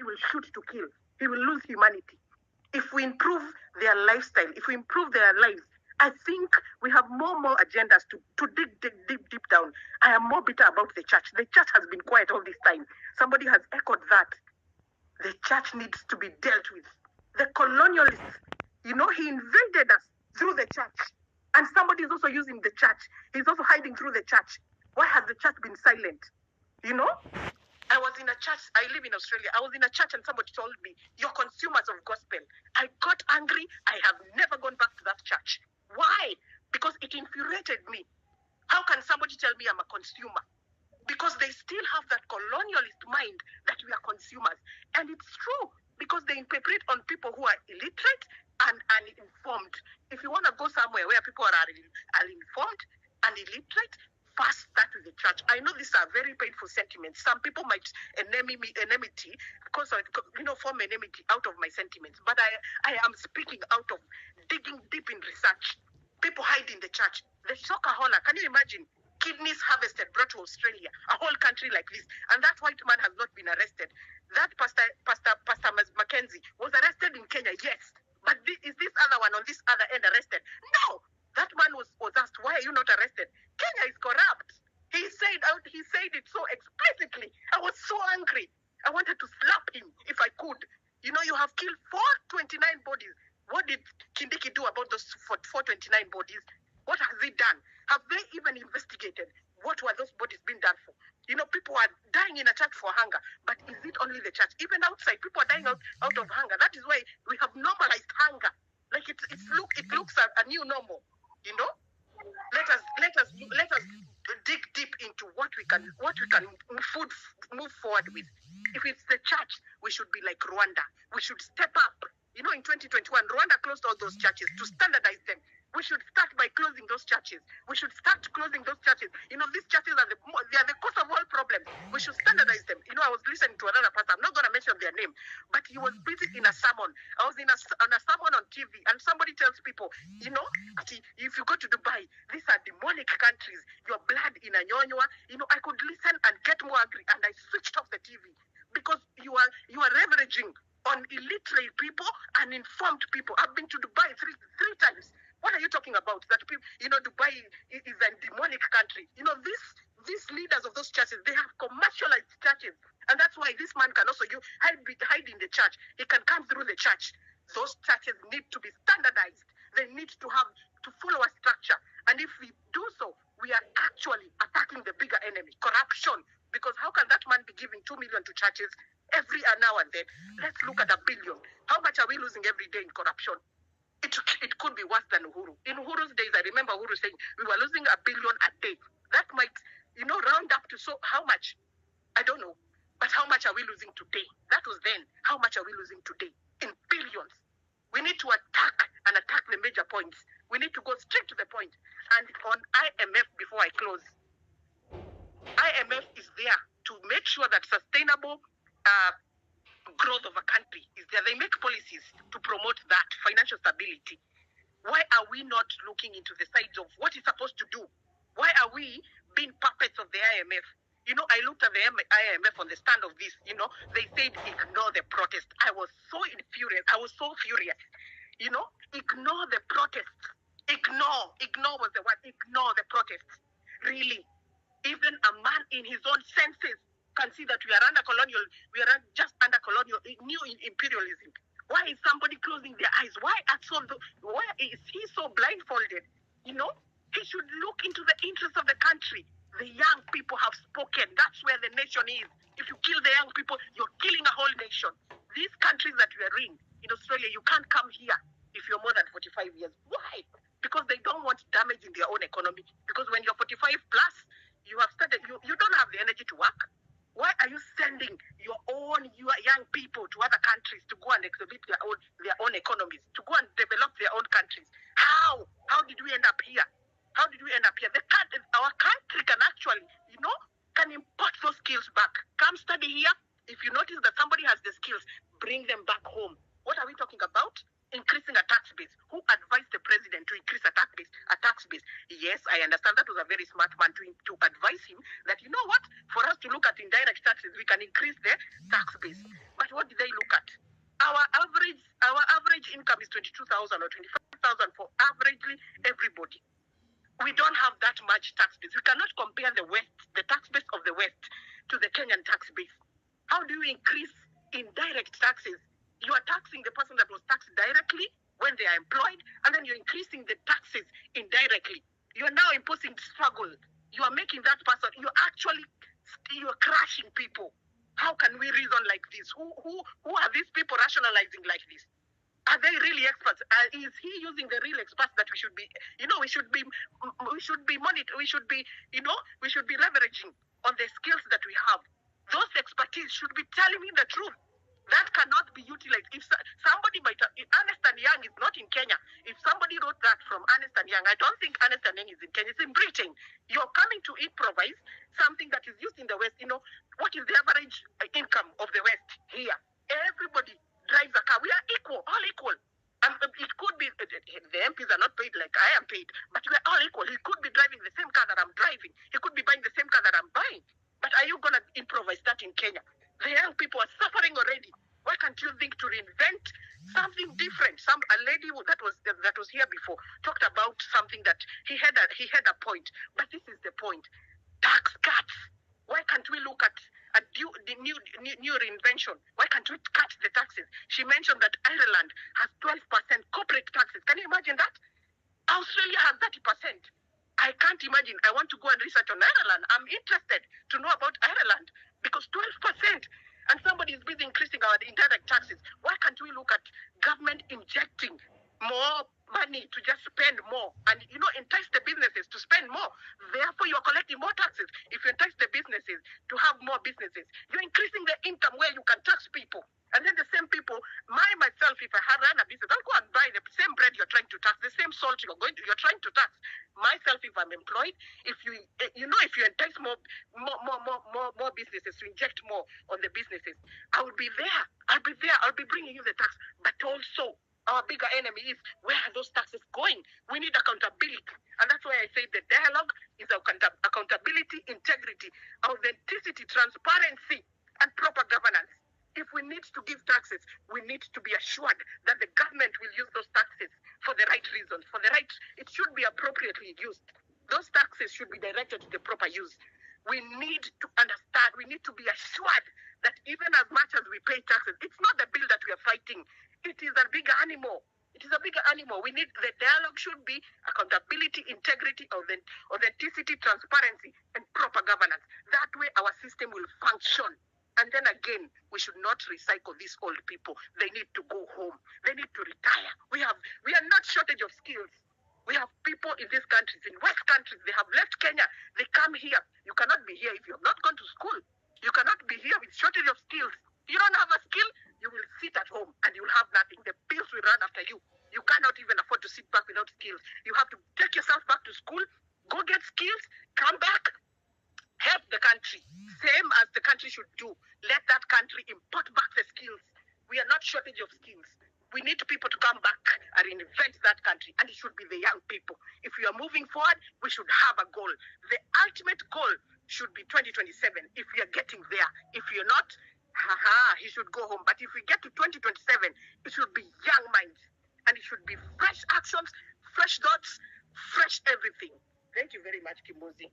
will shoot to kill. He will lose humanity. If we improve their lifestyle, if we improve their lives, I think we have more agendas to dig deep down. I am more bitter about the church. The church has been quiet all this time. Somebody has echoed that. The church needs to be dealt with. The colonialists, he invaded us through the church. And somebody is also using the church. He's also hiding through the church. Why has the church been silent? I was in a church. I live in Australia. I was in a church and somebody told me, you're consumers of gospel. I got angry. I have never gone back to that church. Why? Because it infuriated me. How can somebody tell me I'm a consumer? Because they still have that colonialist mind that we are consumers. And it's true, because they interpret on people who are illiterate and uninformed. If you want to go somewhere where people are informed and illiterate, first start with the church. I know these are very painful sentiments. Some people might enmity because form enmity out of my sentiments. But I am speaking out of digging deep in research. People hide in the church. The Shokahola, can you imagine? Kidneys harvested, brought to Australia, a whole country like this, and that white man has not been arrested. That Pastor Mackenzie was arrested in Kenya, yes, but is this other one on this other end arrested? No, that man was asked, why are you not arrested? Kenya is corrupt. He said it so explicitly. I was so angry. I wanted to slap him if I could. You have killed 429 bodies. What did Kindiki do about those 429 bodies? What has he done? Have they even investigated what were those bodies being done for? People are dying in a church for hunger, but is it only the church? Even outside, people are dying out of hunger. That is why we have normalized hunger. Like it looks a new normal. Let us dig deep into what we can move forward with. If it's the church, we should be like Rwanda. We should step up. In 2021, Rwanda closed all those churches to standardize them. We should start by closing those churches. We should start closing those churches. These churches are the cause of all problems. We should standardize them. I was listening to another pastor. I'm not going to mention their name, but he was busy in a sermon. I was on a sermon on TV, and somebody tells people, if you go to Dubai, these are demonic countries. Your blood in a nyonywa. I could listen and get more angry, and I switched off the TV because you are leveraging on illiterate people and informed people. I've been to Dubai three times. What are you talking about? That people, Dubai is a demonic country. These leaders of those churches, they have commercialized churches. And that's why this man can also hide in the church. He can come through the church. Those churches need to be standardized. They need to follow a structure. And if we do so, we are actually attacking the bigger enemy, corruption. Because how can that man be giving 2 million to churches every now and then? Let's look at 1 billion. How much are we losing every day in corruption? It could be worse than Uhuru. In Uhuru's days, I remember Uhuru saying we were losing 1 billion a day. That might, round up to how much? I don't know. But how much are we losing today? That was then. How much are we losing today? In billions. We need to attack the major points. We need to go straight to the point. And on IMF, before I close, IMF is there to make sure that sustainable growth of a country is there. They make policies to promote that financial stability. Why are we not looking into the sides of what it's supposed to do? Why are we being puppets of the IMF? I looked at the IMF on the stand of this. They said ignore the protest. I was so infuriated. I was so furious. Ignore the protests. Ignore was the word. Ignore the protests. Really, even a man in his own senses can see that we are just under colonial, new imperialism. Why is somebody closing their eyes? Why is he so blindfolded? He should look into the interests of the country. The young people have spoken. That's where the nation is. If you kill the young people, you're killing a whole nation. These countries that we are in Australia, you can't come here if you're more than 45 years. Why? Because they don't want damage in their own economy. Because when you're 45 plus, you don't have the energy to work. Why are you sending your young people to other countries to go and exhibit their own economies, to go and develop their own countries? How did we end up here? Our country can actually, can import those skills back. Come study here. If you notice that somebody has the skills, bring them back home. What are we talking about? Increasing a tax base. Who advised the president to increase a tax base? Yes, I understand that was a very smart man to advise him that, for us to look at indirect taxes, we can increase the tax base. But what What did they look at? Our average income is 22,000 or 25,000 for averagely everybody. We don't have that much tax base. We cannot compare the West, the tax base of the West, to the Kenyan tax base. How do you increase indirect taxes? You are taxing the person that was taxed directly when they are employed, and then you're increasing the taxes indirectly. You are now imposing struggle. You are making that person, you're crashing people. How can we reason like this? Who are these people rationalizing like this? Are they really experts? Is he using the real experts that we should be, we should be leveraging on the skills that we have. Those expertise should be telling me the truth. That cannot be utilized. If somebody Ernest & Young is not in Kenya. If somebody wrote that from Ernest & Young, I don't think Ernest & Young is in Kenya. It's in Britain. You're coming to improvise something that is used in the West. What is the average income of the West here? Everybody drives a car. We are equal, all equal. It could be, the MPs are not paid like I am paid, but we are all equal. He could be driving the same car that I'm driving. He could be buying the same car that I'm buying. But are you going to improvise that in Kenya? The young people are suffering already. Why can't you think to reinvent something different? A lady that was here before talked about something that he had a point. But this is the point. Tax cuts. Why can't we look at the new reinvention? Why can't we cut the taxes? She mentioned that Ireland has 12% corporate taxes. Can you imagine that? Australia has 30%. I can't imagine. I want to go and research on Ireland. I'm interested to know about Ireland because 12%. And somebody is busy increasing our indirect taxes. Why can't we look at government injecting more money to just spend more and, entice the businesses to spend more? Therefore, you're collecting more taxes. If you entice the businesses to have more businesses, you're increasing the income where you can tax people. And then the same people, myself, if I had run a business, I'll go and buy the same bread you're trying to tax, the same salt you're trying to tax. Myself, if I'm employed, if you entice more businesses to inject more on the businesses, I will be there. I'll be bringing you the tax. But also, our bigger enemy is, where are those taxes going? We need accountability. And that's why I say the dialogue is accountability, integrity, authenticity, transparency, and proper governance. If we need to give taxes, we need to be assured that the government will use those taxes for the right reasons, it should be appropriately used. Those taxes should be directed to the proper use. We need to understand, we need to be assured that even as much as we pay taxes, it's not the bill that we are fighting. It is a bigger animal. We need, the dialogue should be accountability, integrity, authenticity, transparency, and proper governance. That way our system will function. And then again, we should not recycle these old people. They need to go home. They need to retire. We are not shortage of skills. We have people in these countries, in West countries, they have left Kenya. They come here. You cannot be here if you have not gone to school. You cannot be here with shortage of skills. You don't have a skill, you will sit at home and you will have nothing. The bills will run after you. You cannot even afford to sit back without skills. You have to take yourself back to school, go get skills, come back, help the country, same as the country should do. Let that country import back the skills. We are not shortage of skills. We need people to come back and reinvent that country, and it should be the young people. If we are moving forward, we should have a goal. The ultimate goal should be 2027. If we are getting there, if you're not, he should go home. But if we get to 2027, it should be young minds, and it should be fresh actions, fresh thoughts, fresh everything. Thank you very much, Kimbozi.